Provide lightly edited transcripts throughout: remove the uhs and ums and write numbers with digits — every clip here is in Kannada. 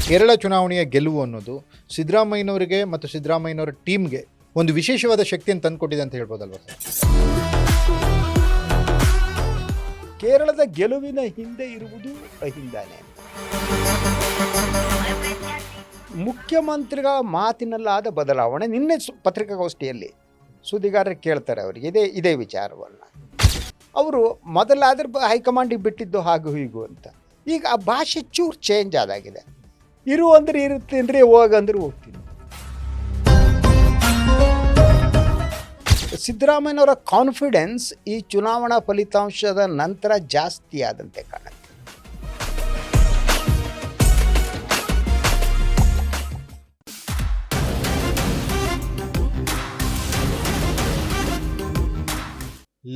ಕೇರಳ ಚುನಾವಣೆಯ ಗೆಲುವು ಅನ್ನೋದು ಸಿದ್ದರಾಮಯ್ಯನವರಿಗೆ ಮತ್ತು ಸಿದ್ದರಾಮಯ್ಯನವರ ಟೀಮ್ಗೆ ಒಂದು ವಿಶೇಷವಾದ ಶಕ್ತಿಯನ್ನು ತಂದುಕೊಟ್ಟಿದೆ ಅಂತ ಹೇಳ್ಬೋದಲ್ವಾ ಸರ್? ಕೇರಳದ ಗೆಲುವಿನ ಹಿಂದೆ ಇರುವುದು ಅಹಿಂದಾನೆ. ಮುಖ್ಯಮಂತ್ರಿಗಳ ಮಾತಿನಲ್ಲಾದ ಬದಲಾವಣೆ. ನಿನ್ನೆ ಪತ್ರಿಕಾಗೋಷ್ಠಿಯಲ್ಲಿ ಸುದ್ದಿಗಾರರು ಕೇಳ್ತಾರೆ ಅವರಿಗೆ ಇದೇ ವಿಚಾರವನ್ನು. ಅವರು ಮೊದಲಾದ್ರೆ ಹೈಕಮಾಂಡಿಗೆ ಬಿಟ್ಟಿದ್ದು ಹಾಗೂ ಹೀಗೂ ಅಂತ. ಈಗ ಆ ಭಾಷೆ ಚೂರು ಚೇಂಜ್ ಆದಾಗಿದೆ. ಇರು ಅಂದ್ರೆ ಇರುತ್ತೀನಿ ರೀ, ಹೋಗಂದ್ರೆ ಹೋಗ್ತೀನಿ. ಸಿದ್ದರಾಮಯ್ಯನವರ ಕಾನ್ಫಿಡೆನ್ಸ್ ಈ ಚುನಾವಣಾ ಫಲಿತಾಂಶದ ನಂತರ ಜಾಸ್ತಿ ಆದಂತೆ ಕಾಣುತ್ತೆ.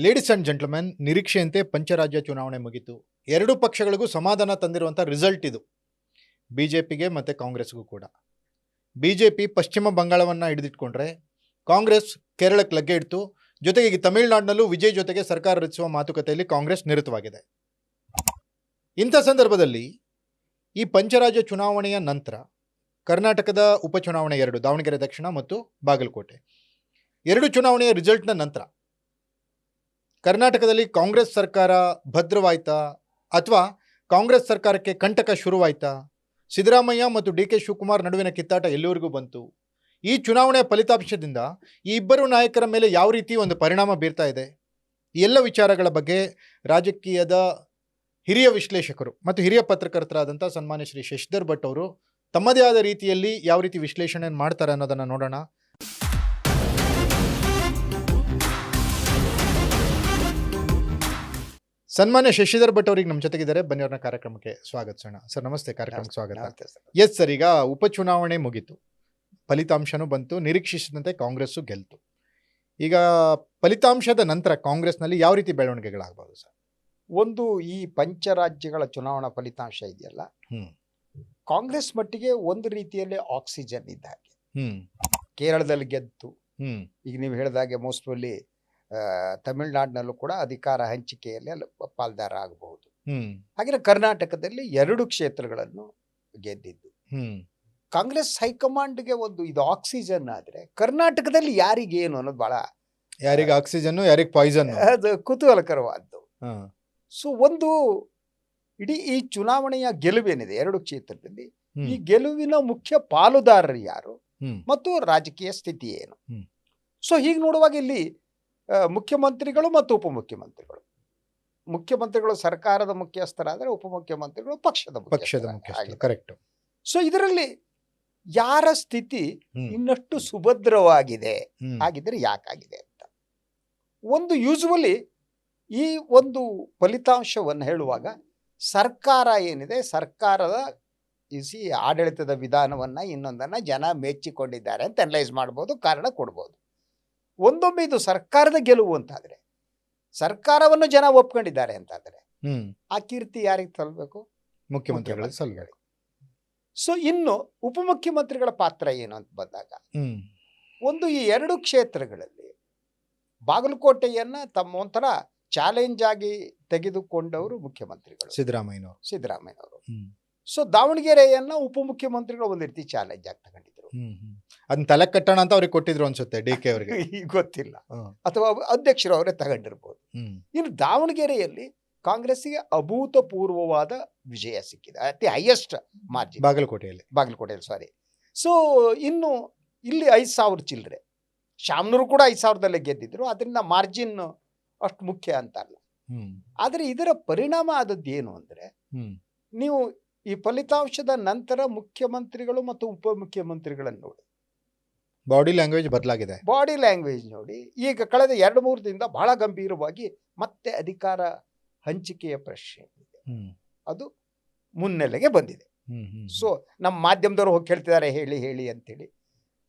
ಲೇಡೀಸ್ ಆ್ಯಂಡ್ ಜೆಂಟ್ಲ್ಮೆನ್, ನಿರೀಕ್ಷೆಯಂತೆ ಪಂಚರಾಜ್ಯ ಚುನಾವಣೆ ಮುಗಿತು. ಎರಡೂ ಪಕ್ಷಗಳಿಗೂ ಸಮಾಧಾನ ತಂದಿರುವಂಥ ರಿಸಲ್ಟ್ ಇದು, ಬಿಜೆಪಿಗೆ ಮತ್ತು ಕಾಂಗ್ರೆಸ್ಗೂ ಕೂಡ. ಬಿಜೆಪಿ ಪಶ್ಚಿಮ ಬಂಗಾಳವನ್ನು ಹಿಡಿದಿಟ್ಕೊಂಡ್ರೆ ಕಾಂಗ್ರೆಸ್ ಕೇರಳಕ್ಕೆ ಲಗ್ಗೆ ಇಡ್ತು. ಜೊತೆಗೆ ಈಗ ತಮಿಳುನಾಡಿನಲ್ಲೂ ವಿಜಯ್ ಜೊತೆಗೆ ಸರ್ಕಾರ ರಚಿಸುವ ಮಾತುಕತೆಯಲ್ಲಿ ಕಾಂಗ್ರೆಸ್ ನಿರತವಾಗಿದೆ. ಇಂಥ ಸಂದರ್ಭದಲ್ಲಿ ಈ ಪಂಚರಾಜ್ಯ ಚುನಾವಣೆಯ ನಂತರ ಕರ್ನಾಟಕದ ಉಪಚುನಾವಣೆ 2, ದಾವಣಗೆರೆ ದಕ್ಷಿಣ ಮತ್ತು ಬಾಗಲಕೋಟೆ, ಎರಡು ಚುನಾವಣೆಯ ರಿಸಲ್ಟ್ನ ನಂತರ ಕರ್ನಾಟಕದಲ್ಲಿ ಕಾಂಗ್ರೆಸ್ ಸರ್ಕಾರ ಭದ್ರವಾಯ್ತಾ ಅಥವಾ ಕಾಂಗ್ರೆಸ್ ಸರ್ಕಾರಕ್ಕೆ ಕಂಟಕ ಶುರುವಾಯ್ತಾ? ಸಿದ್ದರಾಮಯ್ಯ ಮತ್ತು ಡಿ ಕೆ ಶಿವಕುಮಾರ್ ನಡುವಿನ ಕಿತ್ತಾಟ ಎಲ್ಲಿವರೆಗೂ ಬಂತು? ಈ ಚುನಾವಣೆಯ ಫಲಿತಾಂಶದಿಂದ ಈ ಇಬ್ಬರು ನಾಯಕರ ಮೇಲೆ ಯಾವ ರೀತಿ ಒಂದು ಪರಿಣಾಮ ಬೀರ್ತಾ ಇದೆ? ಈ ಎಲ್ಲ ವಿಚಾರಗಳ ಬಗ್ಗೆ ರಾಜಕೀಯದ ಹಿರಿಯ ವಿಶ್ಲೇಷಕರು ಮತ್ತು ಹಿರಿಯ ಪತ್ರಕರ್ತರಾದಂಥ ಸನ್ಮಾನ್ಯ ಶ್ರೀ ಶಶಿಧರ್ ಭಟ್ ಅವರು ತಮ್ಮದೇ ಆದ ರೀತಿಯಲ್ಲಿ ಯಾವ ರೀತಿ ವಿಶ್ಲೇಷಣೆ ಮಾಡ್ತಾರೆ ಅನ್ನೋದನ್ನು ನೋಡೋಣ. ಸನ್ಮಾನ್ಯ ಶಶಿಧರ್ ಭಟ್ ಅವರಿಗೆ ನಮ್ಮ ಜೊತೆಗಿದ್ದಾರೆ. ಬನ್ನಿ ಅವ್ರನ್ನ ಕಾರ್ಯಕ್ರಮಕ್ಕೆ ಸ್ವಾಗತಿಸೋಣ. ಸರ್ ನಮಸ್ತೆ, ಕಾರ್ಯಕ್ರಮಕ್ಕೆ ಸ್ವಾಗತ. ಎಸ್ ಸರ್, ಈಗ ಉಪಚುನಾವಣೆ ಮುಗೀತು, ಫಲಿತಾಂಶನೂ ಬಂತು, ನಿರೀಕ್ಷಿಸಿದಂತೆ ಕಾಂಗ್ರೆಸ್ಸು ಗೆಲ್ತು. ಈಗ ಫಲಿತಾಂಶದ ನಂತರ ಕಾಂಗ್ರೆಸ್ನಲ್ಲಿ ಯಾವ ರೀತಿ ಬೆಳವಣಿಗೆಗಳಾಗಬಹುದು ಸರ್? ಒಂದು, ಈ ಪಂಚರಾಜ್ಯಗಳ ಚುನಾವಣಾ ಫಲಿತಾಂಶ ಇದೆಯಲ್ಲ, ಕಾಂಗ್ರೆಸ್ ಮಟ್ಟಿಗೆ ಒಂದು ರೀತಿಯಲ್ಲಿ ಆಕ್ಸಿಜನ್ ಇದ್ದ ಹಾಗೆ. ಕೇರಳದಲ್ಲಿ ಗೆದ್ದು, ಈಗ ನೀವು ಹೇಳಿದಾಗೆ ಮೋಸ್ಟ್ಲಿ ತಮಿಳುನಾಡಿನಲ್ಲೂ ಕೂಡ ಅಧಿಕಾರ ಹಂಚಿಕೆಯಲ್ಲಿ ಅಲ್ಲಿ ಪಾಲ್ದಾರ ಆಗಬಹುದು. ಹಾಗೆ ಕರ್ನಾಟಕದಲ್ಲಿ 2 ಕ್ಷೇತ್ರಗಳನ್ನು ಗೆದ್ದಿದ್ದು. ಕಾಂಗ್ರೆಸ್ ಹೈಕಮಾಂಡ್ಗೆ ಒಂದು ಇದು ಆಕ್ಸಿಜನ್ ಆದ್ರೆ, ಕರ್ನಾಟಕದಲ್ಲಿ ಯಾರಿಗೇನು ಅನ್ನೋದು ಬಹಳ, ಯಾರಿಗೆ ಆಕ್ಸಿಜನ್ ಯಾರಿಗೆ ಪಾಯ್ಸನ್, ಅದು ಕುತೂಹಲಕರವಾದ್ದು. ಸೊ ಒಂದು ಇಡೀ ಈ ಚುನಾವಣೆಯ ಗೆಲುವೇನಿದೆ 2 ಕ್ಷೇತ್ರದಲ್ಲಿ, ಈ ಗೆಲುವಿನ ಮುಖ್ಯ ಪಾಲುದಾರರು ಯಾರು ಮತ್ತು ರಾಜಕೀಯ ಸ್ಥಿತಿ ಏನು? ಸೊ ಹೀಗೆ ನೋಡುವಾಗ ಇಲ್ಲಿ ಮುಖ್ಯಮಂತ್ರಿಗಳು ಮತ್ತು ಉಪಮುಖ್ಯಮಂತ್ರಿಗಳು, ಮುಖ್ಯಮಂತ್ರಿಗಳು ಸರ್ಕಾರದ ಮುಖ್ಯಸ್ಥರಾದರೆ ಉಪಮುಖ್ಯಮಂತ್ರಿಗಳು ಪಕ್ಷದ ಮುಖ್ಯಸ್ಥರು. ಕರೆಕ್ಟ್. ಸೊ ಇದರಲ್ಲಿ ಯಾರ ಸ್ಥಿತಿ ಇನ್ನಷ್ಟು ಸುಭದ್ರವಾಗಿದೆ, ಆಗಿದ್ರೆ ಯಾಕಾಗಿದೆ ಅಂತ ಒಂದು, ಯೂಸುವಲಿ ಈ ಒಂದು ಫಲಿತಾಂಶವನ್ನು ಹೇಳುವಾಗ ಸರ್ಕಾರ ಏನಿದೆ, ಸರ್ಕಾರದ ಆಡಳಿತದ ವಿಧಾನವನ್ನ ಇನ್ನೊಂದನ್ನ ಜನ ಮೆಚ್ಚಿಕೊಂಡಿದ್ದಾರೆ ಅಂತ ಅನಲೈಸ್ ಮಾಡ್ಬೋದು, ಕಾರಣ ಕೊಡ್ಬೋದು. ಒಂದೊಮ್ಮೆ ಇದು ಸರ್ಕಾರದ ಗೆಲುವು ಅಂತಾದ್ರೆ, ಸರ್ಕಾರವನ್ನು ಜನ ಒಪ್ಕೊಂಡಿದ್ದಾರೆ ಅಂತಾದ್ರೆ, ಆ ಕೀರ್ತಿ ಯಾರಿಗೆ ಸಲ್ಲಬೇಕು? ಮುಖ್ಯಮಂತ್ರಿಗಳಿಗೆ ಸಲ್ಲಬೇಕು. ಸೊ ಇನ್ನು ಉಪಮುಖ್ಯಮಂತ್ರಿಗಳ ಪಾತ್ರ ಏನು ಅಂತ ಬಂದಾಗ, ಒಂದು ಈ 2 ಕ್ಷೇತ್ರಗಳಲ್ಲಿ ಬಾಗಲಕೋಟೆಯನ್ನ ತಮ್ಮ ಒಂಥರ ಚಾಲೆಂಜ್ ಆಗಿ ತೆಗೆದುಕೊಂಡವರು ಮುಖ್ಯಮಂತ್ರಿಗಳು ಸಿದ್ದರಾಮಯ್ಯನವರು. ಸೊ ದಾವಣಗೆರೆಯನ್ನ ಉಪಮುಖ್ಯಮಂತ್ರಿಗಳು ಒಂದು ರೀತಿ ಚಾಲೆಂಜ್ ಆಗಿ ತಗೊಂಡಿದ್ರು. ಅದನ್ನ ತಲೆ ಕಟ್ಟೋಣ ಅಂತ ಅವ್ರಿಗೆ ಕೊಟ್ಟಿದ್ರು ಅನ್ಸುತ್ತೆ, ಡಿ ಕೆ ಅವರಿಗೆ. ಗೊತ್ತಿಲ್ಲ, ಅಥವಾ ಅಧ್ಯಕ್ಷರು ಅವರೇ ತಗೊಂಡಿರ್ಬೋದು. ಇನ್ನು ದಾವಣಗೆರೆಯಲ್ಲಿ ಕಾಂಗ್ರೆಸ್ಸಿಗೆ ಅಭೂತಪೂರ್ವವಾದ ವಿಜಯ ಸಿಕ್ಕಿದೆ, ಅತಿ ಹೈಯೆಸ್ಟ್ ಮಾರ್ಜಿನ್ ಬಾಗಲಕೋಟೆಯಲ್ಲಿ ಸಾರಿ. ಸೊ ಇನ್ನು ಇಲ್ಲಿ 5,000 ಚಿಲ್ಲರೆ, ಶಾಮನೂರು ಕೂಡ 5,000ದಲ್ಲೇ ಗೆದ್ದಿದ್ರು, ಅದರಿಂದ ಮಾರ್ಜಿನ್ ಅಷ್ಟು ಮುಖ್ಯ ಅಂತ ಅಲ್ಲ. ಆದರೆ ಇದರ ಪರಿಣಾಮ ಆದದ್ದು ಏನು ಅಂದರೆ, ನೀವು ಈ ಫಲಿತಾಂಶದ ನಂತರ ಮುಖ್ಯಮಂತ್ರಿಗಳು ಮತ್ತು ಉಪಮುಖ್ಯಮಂತ್ರಿಗಳನ್ನು ನೋಡಿ, ಬಾಡಿ ಲ್ಯಾಂಗ್ವೇಜ್ ನೋಡಿ, ಈಗ ಕಳೆದ 2-3 ದಿನದಿಂದ ಬಹಳ ಗಂಭೀರವಾಗಿ ಮತ್ತೆ ಅಧಿಕಾರ ಹಂಚಿಕೆಯ ಪ್ರಶ್ನೆ ಇದೆ, ಅದು ಮುನ್ನೆಲೆಗೆ ಬಂದಿದೆ. ಸೊ ನಮ್ಮ ಮಾಧ್ಯಮದವರು ಹೋಗಿ ಕೇಳ್ತಿದ್ದಾರೆ, ಹೇಳಿ ಅಂತೇಳಿ.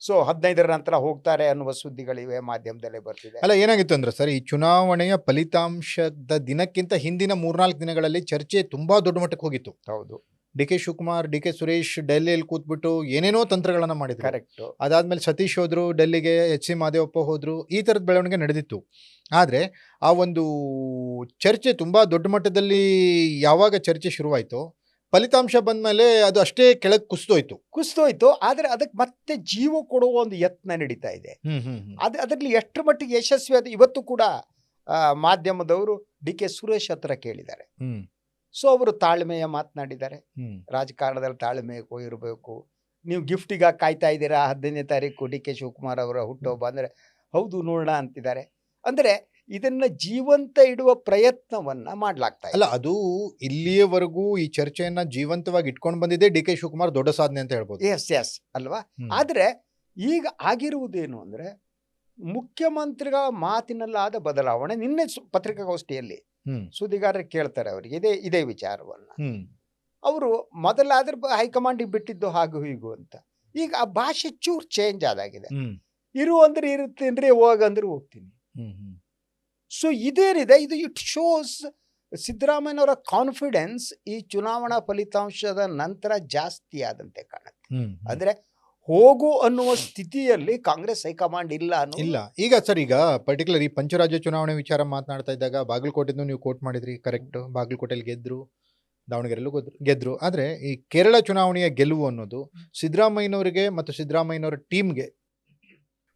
ಸೊ 15ರ ನಂತರ ಹೋಗ್ತಾರೆ ಅನ್ನುವ ಸುದ್ದಿಗಳಿವೆ, ಮಾಧ್ಯಮದಲ್ಲೇ ಬರ್ತಿದೆ. ಅಲ್ಲ, ಏನಾಗಿತ್ತು ಅಂದ್ರೆ ಸರ್, ಈ ಚುನಾವಣೆಯ ಫಲಿತಾಂಶದ ದಿನಕ್ಕಿಂತ ಹಿಂದಿನ 3-4 ದಿನಗಳಲ್ಲಿ ಚರ್ಚೆ ತುಂಬಾ ದೊಡ್ಡ ಮಟ್ಟಕ್ಕೆ ಹೋಗಿತ್ತು. ಹೌದು, D K Shivakumar, D K Suresh ಡೆಲ್ಲಿಯಲ್ಲಿ ಕೂತ್ಬಿಟ್ಟು ಏನೇನೋ ತಂತ್ರಗಳನ್ನ ಮಾಡಿದ್ರು. ಕರೆಕ್ಟ್. ಅದಾದ್ಮೇಲೆ ಸತೀಶ್ ಹೋದ್ರು ಡೆಲ್ಲಿಗೆ, ಎಚ್ ಸಿ ಮಾದೇವಪ್ಪ ಹೋದ್ರು, ಈ ಥರದ ಬೆಳವಣಿಗೆ ನಡೆದಿತ್ತು. ಆದರೆ ಆ ಒಂದು ಚರ್ಚೆ ತುಂಬಾ ದೊಡ್ಡ ಮಟ್ಟದಲ್ಲಿ ಯಾವಾಗ ಚರ್ಚೆ ಶುರುವಾಯಿತು, ಫಲಿತಾಂಶ ಬಂದ್ಮೇಲೆ ಅದು ಅಷ್ಟೇ ಕೆಳಗೆ ಕುಸಿದೋಯ್ತು. ಆದರೆ ಅದಕ್ಕೆ ಮತ್ತೆ ಜೀವ ಕೊಡುವ ಒಂದು ಯತ್ನ ನಡೀತಾ ಇದೆ. ಅದರಲ್ಲಿ ಎಷ್ಟರ ಮಟ್ಟಿಗೆ ಯಶಸ್ವಿ ಅದು ಇವತ್ತು ಕೂಡ ಮಾಧ್ಯಮದವರು ಡಿ ಕೆ ಸುರೇಶ್ ಹತ್ರ ಕೇಳಿದ್ದಾರೆ. ಸೊ ಅವರು ತಾಳ್ಮೆಯ ಮಾತನಾಡಿದ್ದಾರೆ. ರಾಜಕಾರಣದಲ್ಲಿ ತಾಳ್ಮೆ ಇರಬೇಕು. ನೀವು ಗಿಫ್ಟಿಗೆ ಕಾಯ್ತಾ ಇದ್ದೀರಾ 15ನೇ ತಾರೀಕು ಡಿ ಕೆ ಶಿವಕುಮಾರ್ ಅವರ ಹುಟ್ಟುಹಬ್ಬ ಅಂದರೆ ಹೌದು ನೋಡೋಣ ಅಂತಿದ್ದಾರೆ. ಅಂದರೆ ಇದನ್ನ ಜೀವಂತ ಇಡುವ ಪ್ರಯತ್ನವನ್ನ ಮಾಡ್ಲಾಗ್ತಾ ಇದೆ. ಅಲ್ಲ, ಅದು ಇಲ್ಲಿಯವರೆಗೂ ಈ ಚರ್ಚೆಯನ್ನ ಜೀವಂತವಾಗಿ ಇಟ್ಕೊಂಡು ಬಂದಿದೆ ಡಿ ಕೆ ಶಿವಕುಮಾರ್ ದೊಡ್ಡ ಸಾಧನೆ ಅಂತ ಹೇಳ್ಬೋದು. ಎಸ್ ಅಲ್ವಾ. ಆದ್ರೆ ಈಗ ಆಗಿರುವುದೇನು ಅಂದ್ರೆ ಮುಖ್ಯಮಂತ್ರಿಗಳ ಮಾತಿನಲ್ಲಾದ ಬದಲಾವಣೆ. ನಿನ್ನೆ ಪತ್ರಿಕಾಗೋಷ್ಠಿಯಲ್ಲಿ ಸುದ್ದಿಗಾರರು ಕೇಳ್ತಾರೆ ಅವರಿಗೆ ಇದೇ ವಿಚಾರವನ್ನ. ಅವರು ಮೊದಲಾದ್ರೆ ಹೈಕಮಾಂಡಿಗೆ ಬಿಟ್ಟಿದ್ದು ಹಾಗೂ ಹೀಗೂ ಅಂತ. ಈಗ ಆ ಭಾಷೆ ಚೂರ್ ಚೇಂಜ್ ಆದಾಗಿದೆ. ಇರು ಅಂದ್ರೆ ಇರುತ್ತೇನ್ರಿ, ಹೋಗಂದ್ರೆ ಹೋಗ್ತೀನಿ. ಸೊ ಇದೇನಿದೆ ಇದು ಇಟ್ ಶೋಸ್ ಸಿದ್ದರಾಮಯ್ಯನವರ ಕಾನ್ಫಿಡೆನ್ಸ್ ಈ ಚುನಾವಣಾ ಫಲಿತಾಂಶದ ನಂತರ ಜಾಸ್ತಿ ಆದಂತೆ ಕಾಣುತ್ತೆ. ಅಂದ್ರೆ ಹೋಗು ಅನ್ನುವ ಸ್ಥಿತಿಯಲ್ಲಿ ಕಾಂಗ್ರೆಸ್ ಹೈಕಮಾಂಡ್ ಇಲ್ಲ. ಈಗ ಸರ್, ಈಗ ಪರ್ಟಿಕ್ಯುಲರ್ ಈ ಪಂಚರಾಜ್ಯ ಚುನಾವಣೆ ವಿಚಾರ ಮಾತನಾಡ್ತಾ ಇದ್ದಾಗ ಬಾಗಲಕೋಟೆಯನ್ನು ನೀವು ಕೋಟ್ ಮಾಡಿದ್ರಿ, ಕರೆಕ್ಟ್. ಬಾಗಲಕೋಟೆಯಲ್ಲಿ ಗೆದ್ರು, ದಾವಣಗೆರೆಯಲ್ಲೂ ಗೆದ್ರು. ಆದರೆ ಈ ಕೇರಳ ಚುನಾವಣೆಯ ಗೆಲುವು ಅನ್ನೋದು ಸಿದ್ದರಾಮಯ್ಯನವರಿಗೆ ಮತ್ತು ಸಿದ್ದರಾಮಯ್ಯನವರ ಟೀಮ್ಗೆ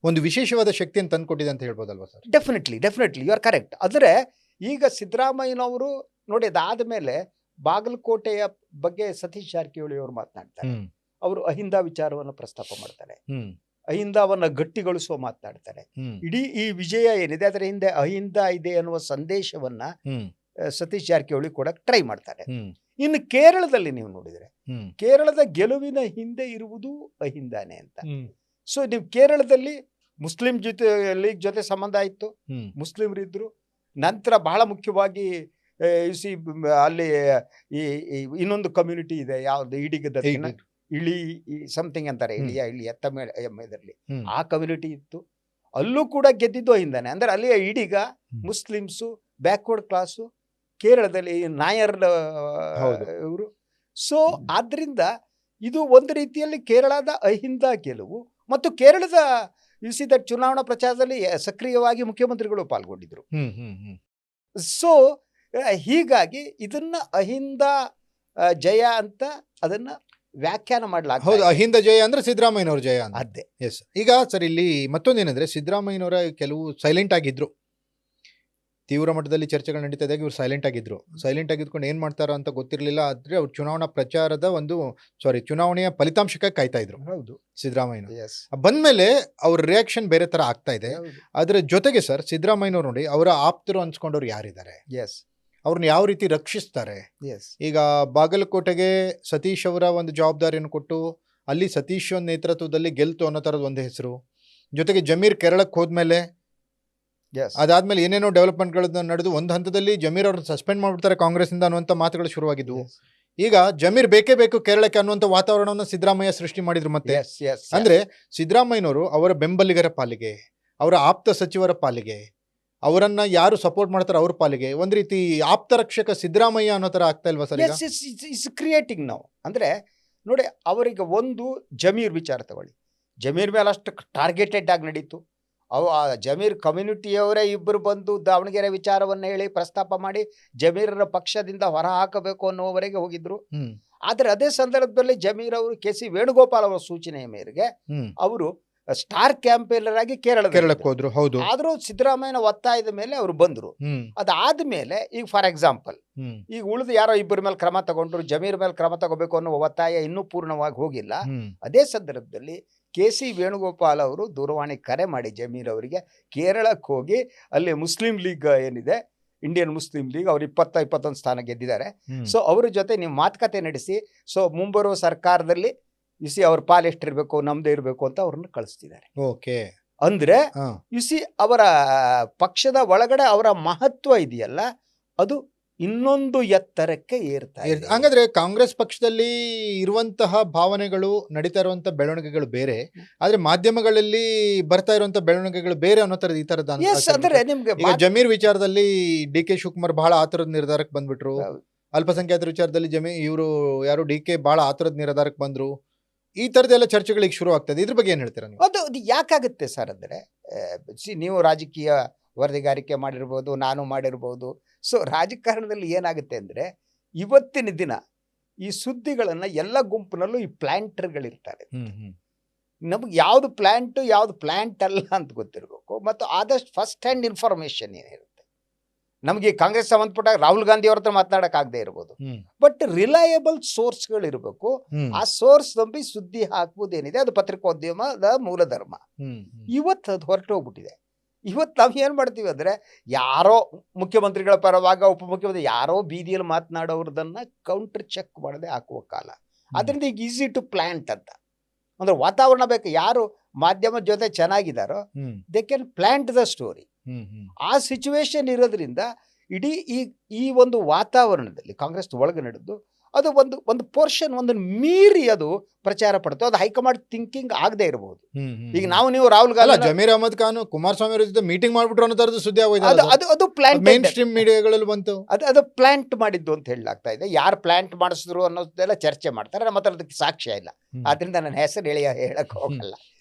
ಒಂದು ವಿಶೇಷವಾದ ಶಕ್ತಿಯನ್ನು ತಂದುಕೊಟ್ಟಿದೆ ಅಂತ ಹೇಳ್ಬೋದಲ್ವಾ sir? Definitely you are correct. ಆದರೆ ಈಗ ಸಿದ್ದರಾಮಯ್ಯನವರು ನೋಡಿ, ಅದಾದ ಮೇಲೆ ಬಾಗಲಕೋಟೆಯ ಬಗ್ಗೆ ಸತೀಶ್ ಜಾರಕಿಹೊಳಿ ಅವರು ಮಾತನಾಡ್ತಾರೆ. ಅವರು ಅಹಿಂದ ವಿಚಾರವನ್ನು ಪ್ರಸ್ತಾಪ ಮಾಡ್ತಾರೆ. ಅಹಿಂದವನ್ನ ಗಟ್ಟಿಗೊಳಿಸುವ ಮಾತನಾಡ್ತಾರೆ. ಇಡೀ ಈ ವಿಜಯ ಏನಿದೆ ಅದರ ಹಿಂದೆ ಅಹಿಂದ ಇದೆ ಅನ್ನುವ ಸಂದೇಶವನ್ನ ಸತೀಶ್ ಜಾರಕಿಹೊಳಿ ಕೂಡ ಟ್ರೈ ಮಾಡ್ತಾರೆ. ಇನ್ನು ಕೇರಳದಲ್ಲಿ ನೀವು ನೋಡಿದ್ರೆ ಕೇರಳದ ಗೆಲುವಿನ ಹಿಂದೆ ಇರುವುದು ಅಹಿಂದಾನೆ ಅಂತ. ಸೊ ನೀವು ಕೇರಳದಲ್ಲಿ ಮುಸ್ಲಿಂ ಲೀಗ್ ಜೊತೆ ಸಂಬಂಧ ಇತ್ತು, ಮುಸ್ಲಿಮರಿದ್ರು. ನಂತರ ಬಹಳ ಮುಖ್ಯವಾಗಿ ಅಲ್ಲಿ ಈ ಇನ್ನೊಂದು ಕಮ್ಯುನಿಟಿ ಇದೆ, ಯಾವ್ದು ಇಡಿಗದ ಇಳಿ ಸಮಥಿಂಗ್ ಅಂತಾರೆ, ಇಳಿಯ ತಮಿಳಲ್ಲಿ ಆ ಕಮ್ಯುನಿಟಿ ಇತ್ತು. ಅಲ್ಲೂ ಕೂಡ ಗೆದ್ದಿದ್ದು ಅಹಿಂದಾನೆ. ಅಂದ್ರೆ ಅಲ್ಲಿ ಇಡೀಗ ಮುಸ್ಲಿಮ್ಸು, ಬ್ಯಾಕ್ವರ್ಡ್ ಕ್ಲಾಸು, ಕೇರಳದಲ್ಲಿ ನಾಯರ್ ಇವರು. ಸೊ ಆದ್ರಿಂದ ಇದು ಒಂದು ರೀತಿಯಲ್ಲಿ ಕೇರಳದ ಅಹಿಂದ ಗೆಲುವು. ಮತ್ತು ಕೇರಳದ ಚುನಾವಣಾ ಪ್ರಚಾರದಲ್ಲಿ ಸಕ್ರಿಯವಾಗಿ ಮುಖ್ಯಮಂತ್ರಿಗಳು ಪಾಲ್ಗೊಂಡಿದ್ರು. ಸೊ ಹೀಗಾಗಿ ಇದನ್ನ ಅಹಿಂದ ಜಯ ಅಂತ ಅದನ್ನ ವ್ಯಾಖ್ಯಾನ ಮಾಡಲಾಗ್ತದೆ. ಹೌದು, ಅಹಿಂದ ಜಯ ಅಂದ್ರೆ ಸಿದ್ದರಾಮಯ್ಯನವ್ರ ಜಯ ಅದೇ. ಎಸ್. ಈಗ ಸರ್, ಇಲ್ಲಿ ಮತ್ತೊಂದೇನಂದ್ರೆ ಸಿದ್ದರಾಮಯ್ಯನವರ ಕೆಲವು ಸೈಲೆಂಟ್ ಆಗಿದ್ರು, ತೀವ್ರ ಮಟ್ಟದಲ್ಲಿ ಚರ್ಚೆಗಳು ನಡೀತಾ ಇದ್ದಾಗ ಇವ್ರು ಸೈಲೆಂಟ್ ಆಗಿದ್ಕೊಂಡು ಏನ್ ಮಾಡ್ತಾರೋ ಅಂತ ಗೊತ್ತಿರಲಿಲ್ಲ. ಆದ್ರೆ ಅವ್ರು ಚುನಾವಣೆಯ ಫಲಿತಾಂಶಕ್ಕೆ ಕಾಯ್ತಾ ಇದ್ರು. ಹೌದು, ಸಿದ್ದರಾಮಯ್ಯ ಬಂದ್ಮೇಲೆ ಅವ್ರ ರಿಯಾಕ್ಷನ್ ಬೇರೆ ತರ ಆಗ್ತಾ ಇದೆ. ಅದ್ರ ಜೊತೆಗೆ ಸರ್, ಸಿದ್ದರಾಮಯ್ಯನವ್ರು ನೋಡಿ, ಅವರ ಆಪ್ತರು ಅನ್ಸ್ಕೊಂಡವ್ರು ಯಾರಿದ್ದಾರೆ, ಅವ್ರನ್ನ ಯಾವ ರೀತಿ ರಕ್ಷಿಸ್ತಾರೆ. ಈಗ ಬಾಗಲಕೋಟೆಗೆ ಸತೀಶ್ ಅವರ ಒಂದು ಜವಾಬ್ದಾರಿಯನ್ನು ಕೊಟ್ಟು ಅಲ್ಲಿ ಸತೀಶ್ ನೇತೃತ್ವದಲ್ಲಿ ಗೆಲ್ತು ಅನ್ನೋ ತರದ ಒಂದು ಹೆಸರು. ಜೊತೆಗೆ ಜಮೀರ್ ಕೇರಳಕ್ಕೆ ಹೋದ್ಮೇಲೆ ಅದಾದ್ಮೇಲೆ ಏನೇನೋ ಡೆವಲಪ್ಮೆಂಟ್ಗಳು ನಡೆದು ಒಂದು ಹಂತದಲ್ಲಿ ಜಮೀರ್ ಅವ್ರನ್ನ ಸಸ್ಪೆಂಡ್ ಮಾಡ್ಬಿಡ್ತಾರೆ ಕಾಂಗ್ರೆಸ್ ಇಂದ ಅನ್ನುವಂಥ ಮಾತುಗಳು ಶುರುವಾಗಿದ್ವು. ಈಗ ಜಮೀರ್ ಬೇಕೇ ಬೇಕು ಕೇರಳಕ್ಕೆ ಅನ್ನುವಂಥ ವಾತಾವರಣವನ್ನು ಸಿದ್ದರಾಮಯ್ಯ ಸೃಷ್ಟಿ ಮಾಡಿದ್ರು. ಮತ್ತೆ ಅಂದ್ರೆ ಸಿದ್ದರಾಮಯ್ಯನವರು ಅವರ ಬೆಂಬಲಿಗರ ಪಾಲಿಗೆ, ಅವರ ಆಪ್ತ ಸಚಿವರ ಪಾಲಿಗೆ, ಅವರನ್ನ ಯಾರು ಸಪೋರ್ಟ್ ಮಾಡ್ತಾರೆ ಅವ್ರ ಪಾಲಿಗೆ ಒಂದು ರೀತಿ ಆಪ್ತ ರಕ್ಷಕ ಸಿದ್ದರಾಮಯ್ಯ ಅನ್ನೋ ತರ ಆಗ್ತಾ ಇಲ್ವಾ ಸರ್? ಇಸ್ ಕ್ರಿಯೇಟಿಂಗ್ ನಾವು. ಅಂದ್ರೆ ನೋಡಿ, ಅವರಿಗೆ ಒಂದು ಜಮೀರ್ ವಿಚಾರ ತಗೊಳ್ಳಿ. ಜಮೀರ್ ಮೇಲೆ ಅಷ್ಟು ಟಾರ್ಗೆಟೆಡ್ ಆಗಿ ನಡೀತು. ಆ ಜಮೀರ್ ಕಮ್ಯುನಿಟಿಯವರೇ ಇಬ್ಬರು ಬಂದು ದಾವಣಗೆರೆ ವಿಚಾರವನ್ನು ಹೇಳಿ ಪ್ರಸ್ತಾಪ ಮಾಡಿ ಜಮೀರರ ಪಕ್ಷದಿಂದ ಹೊರ ಹಾಕಬೇಕು ಅನ್ನುವವರೆಗೆ ಹೋಗಿದ್ರು. ಆದ್ರೆ ಅದೇ ಸಂದರ್ಭದಲ್ಲಿ ಜಮೀರ್ ಅವರು ಕೆ.ಸಿ. ವೇಣುಗೋಪಾಲ್ ಅವರ ಸೂಚನೆಯ ಮೇರೆಗೆ ಅವರು ಸ್ಟಾರ್ ಕ್ಯಾಂಪೇನರ್ ಆಗಿ ಕೇರಳಕ್ಕೆ ಹೋದ್ರು. ಹೌದು, ಆದ್ರೂ ಸಿದ್ದರಾಮಯ್ಯನ ಒತ್ತಾಯದ ಮೇಲೆ ಅವರು ಬಂದ್ರು. ಅದಾದ್ಮೇಲೆ ಈಗ ಫಾರ್ ಎಕ್ಸಾಂಪಲ್ ಈಗ ಉಳಿದು ಯಾರೋ ಇಬ್ಬರ ಮೇಲೆ ಕ್ರಮ ತಗೊಂಡ್ರು, ಜಮೀರ್ ಮೇಲೆ ಕ್ರಮ ತಗೋಬೇಕು ಅನ್ನೋ ಒತ್ತಾಯ ಇನ್ನೂ ಪೂರ್ಣವಾಗಿ ಹೋಗಿಲ್ಲ. ಅದೇ ಸಂದರ್ಭದಲ್ಲಿ ಕೆ.ಸಿ. ವೇಣುಗೋಪಾಲ್ ಅವರು ದೂರವಾಣಿ ಕರೆ ಮಾಡಿ ಜಮೀರ್ ಅವರಿಗೆ ಕೇರಳಕ್ಕೆ ಹೋಗಿ ಅಲ್ಲಿ ಮುಸ್ಲಿಂ ಲೀಗ್ ಏನಿದೆ, ಇಂಡಿಯನ್ ಮುಸ್ಲಿಂ ಲೀಗ್, ಅವ್ರು 21 ಸ್ಥಾನ ಗೆದ್ದಿದ್ದಾರೆ. ಸೊ ಅವ್ರ ಜೊತೆ ನೀವು ಮಾತುಕತೆ ನಡೆಸಿ, ಸೊ ಮುಂಬರುವ ಸರ್ಕಾರದಲ್ಲಿ ಅವ್ರ ಪಾಲ್ ಎಷ್ಟಿರ್ಬೇಕು, ನಮ್ದೇ ಇರಬೇಕು ಅಂತ ಅವ್ರನ್ನ ಕಳಿಸ್ತಿದ್ದಾರೆ. ಅಂದ್ರೆ ಅವರ ಪಕ್ಷದ ಒಳಗಡೆ ಅವರ ಮಹತ್ವ ಇದೆಯಲ್ಲ, ಅದು ಇನ್ನೊಂದು ಎತ್ತರಕ್ಕೆ ಏರ್ತಾ ಇದೆ. ಹಾಗಾದ್ರೆ ಕಾಂಗ್ರೆಸ್ ಪಕ್ಷದಲ್ಲಿ ಇರುವಂತಹ ಭಾವನೆಗಳು, ನಡೀತಾ ಇರುವಂತಹ ಬೆಳವಣಿಗೆಗಳು ಬೇರೆ, ಆದ್ರೆ ಮಾಧ್ಯಮಗಳಲ್ಲಿ ಬರ್ತಾ ಇರುವಂತಹ ಬೆಳವಣಿಗೆಗಳು ಬೇರೆ ಅನ್ನೋ ತರದ ಈ ತರದ. ಅಂದ್ರೆ ನಿಮ್ಗೆ ಜಮೀರ್ ವಿಚಾರದಲ್ಲಿ ಡಿ ಕೆ ಶಿವಕುಮಾರ್ ಬಹಳ ಆತುರದ ನಿರ್ಧಾರಕ್ಕೆ ಬಂದ್ಬಿಟ್ರು. ಅಲ್ಪಸಂಖ್ಯಾತರ ವಿಚಾರದಲ್ಲಿ ಇವರು ಯಾರು ಡಿ ಕೆ ಬಹಳ ಆತುರದ ನಿರ್ಧಾರಕ್ಕೆ ಬಂದ್ರು. ಈ ತರದೆಲ್ಲ ಚರ್ಚೆಗಳಿಗೆ ಶುರು ಆಗ್ತದೆ. ಇದ್ರ ಬಗ್ಗೆ ಏನ್ ಹೇಳ್ತೀರಾ ನೀವು? ಅದು ಯಾಕಾಗುತ್ತೆ ಸರ್ ಅಂದ್ರೆ, ನೀವು ರಾಜಕೀಯ ವರದಿಗಾರಿಕೆ ಮಾಡಿರ್ಬೋದು, ನಾನು ಮಾಡಿರ್ಬೋದು. ಸೊ ರಾಜಕಾರಣದಲ್ಲಿ ಏನಾಗುತ್ತೆ ಅಂದ್ರೆ, ಇವತ್ತಿನ ದಿನ ಈ ಸುದ್ದಿಗಳನ್ನ ಎಲ್ಲ ಗುಂಪಿನಲ್ಲೂ ಈ ಪ್ಲಾಂಟರ್ಗಳಿರ್ತಾರೆ. ಹ್ಮ್ ಹ್ಮ್ ನಮ್ಗೆ ಯಾವ್ದು ಪ್ಲಾಂಟ್ ಯಾವ್ದು ಪ್ಲಾಂಟ್ ಅಲ್ಲ ಅಂತ ಗೊತ್ತಿರಬೇಕು. ಮತ್ತು ಆದಷ್ಟು ಫಸ್ಟ್ ಹ್ಯಾಂಡ್ ಇನ್ಫಾರ್ಮೇಶನ್ ಏನಿರುತ್ತೆ, ನಮಗೆ ಕಾಂಗ್ರೆಸ್ ಸಂಬಂಧಪಟ್ಟಾಗ ರಾಹುಲ್ ಗಾಂಧಿ ಅವ್ರ ಹತ್ರ ಮಾತನಾಡಕ್ಕಾಗದೇ ಇರ್ಬೋದು, ಹ್ಮ್ ಬಟ್ ರಿಲಯಬಲ್ ಸೋರ್ಸ್ಗಳಿರಬೇಕು. ಹ್ಮ್ ಆ ಸೋರ್ಸ್ ನಂಬಿ ಸುದ್ದಿ ಹಾಕುವುದೇನಿದೆ ಅದು ಪತ್ರಿಕೋದ್ಯಮದ ಮೂಲ ಧರ್ಮ. ಹ್ಮ್ ಇವತ್ತು ಅದು ಹೊರಟೋಗ್ಬಿಟ್ಟಿದೆ. ಇವತ್ತು ನಾವು ಏನು ಮಾಡ್ತೀವಿ ಅಂದರೆ, ಯಾರೋ ಮುಖ್ಯಮಂತ್ರಿಗಳ ಪರವಾಗ ಉಪಮುಖ್ಯಮಂತ್ರಿ ಯಾರೋ ಬೀದಿಯಲ್ಲಿ ಮಾತನಾಡೋರ್ದನ್ನ ಕೌಂಟರ್ ಚೆಕ್ ಮಾಡದೆ ಹಾಕುವ ಕಾಲ. ಅದರಿಂದ ಈಗ ಈಸಿ ಟು ಪ್ಲಾಂಟ್ ಅಂತ ಅಂದ್ರೆ ವಾತಾವರಣ ಬೇಕು. ಯಾರು ಮಾಧ್ಯಮದ ಜೊತೆ ಚೆನ್ನಾಗಿದ್ದಾರೋ hmm they can plant the story. Hmm hmm ಆ ಸಿಚುವೇಶನ್ ಇರೋದ್ರಿಂದ ಇಡೀ ಈ ಒಂದು ವಾತಾವರಣದಲ್ಲಿ ಕಾಂಗ್ರೆಸ್ ಒಳಗೆ ನಡೆದು ಅದು ಒಂದು ಪೋರ್ಷನ್ ಒಂದು ಮೀರಿ ಅದು ಪ್ರಚಾರ ಪಡ್ತು. ಅದು ಹೈಕಮಾಂಡ್ ಥಿಂಕಿಂಗ್ ಆಗದೆ ಇರಬಹುದು. ಹ್ಮ್ ಹ್ಮ್ ಈಗ ನೀವು ರಾಹುಲ್ ಅಲ್ಲ, ಗಾಂಧಿ ಜಮೀರ್ ಅಹಮದ್ ಖಾನ್ ಕುಮಾರಸ್ವಾಮಿ ಅವರ ಜೊತೆ ಮೀಟಿಂಗ್ ಮಾಡ್ಬಿಟ್ರು ಅನ್ನೋ ತರದ್ದು ಸುದ್ದಿ ಅದು ಆಗೋಯ್ತು. ಅದು ಅದು ಪ್ಲಾಂಟ್ ಮೇನ್ ಸ್ಟ್ರೀಮ್ ಮೀಡಿಯಾಗಳಲ್ಲಿ ಬಂತು. ಅದು ಪ್ಲಾಂಟ್ ಮಾಡಿದ್ದು ಅಂತ ಹೇಳಲಾಗ್ತಾ ಇದೆ. ಯಾರು ಪ್ಲಾಂಟ್ ಮಾಡಿಸಿದ್ರು ಅನ್ನೋದೆಲ್ಲ ಚರ್ಚೆ ಮಾಡ್ತಾರೆ. ನಮ್ಮ ಹತ್ರ ಅದಕ್ಕೆ ಸಾಕ್ಷ್ಯ ಇಲ್ಲ, ಆದ್ರಿಂದ ನನ್ನ ಹೆಸರು ಹೇಳಕ್ ಹೋಗಲ್ಲ.